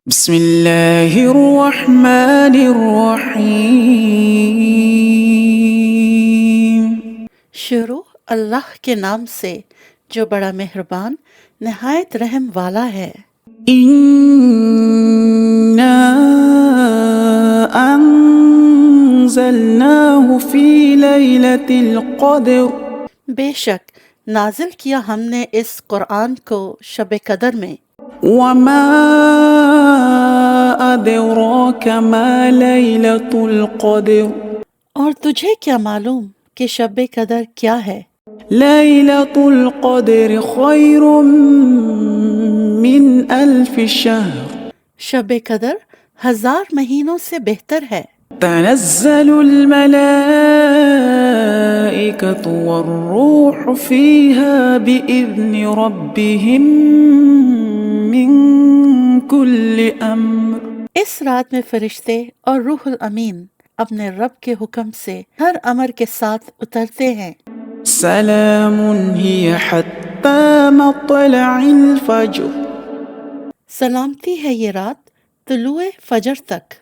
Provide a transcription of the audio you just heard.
بسم اللہ الرحمن الرحیم۔ شروع اللہ کے نام سے جو بڑا مہربان نہایت رحم والا ہے۔ انا انزلناہ فی لیلۃ القدر۔ بے شک نازل کیا ہم نے اس قرآن کو شب قدر میں۔ وما ادراک ما لیلۃ القدر۔ اور تجھے کیا معلوم کہ شب قدر کیا ہے؟ لیلۃ القدر خیر من الف شہر۔ شب قدر 1000 مہینوں سے بہتر ہے۔ تنزل الملائکۃ والروح فیہا بإذن ربہم من کل امر۔ اس رات میں فرشتے اور روح الامین اپنے رب کے حکم سے ہر امر کے ساتھ اترتے ہیں۔ سلام ہی حتی مطلع الفجر۔ سلامتی ہے یہ رات طلوع فجر تک۔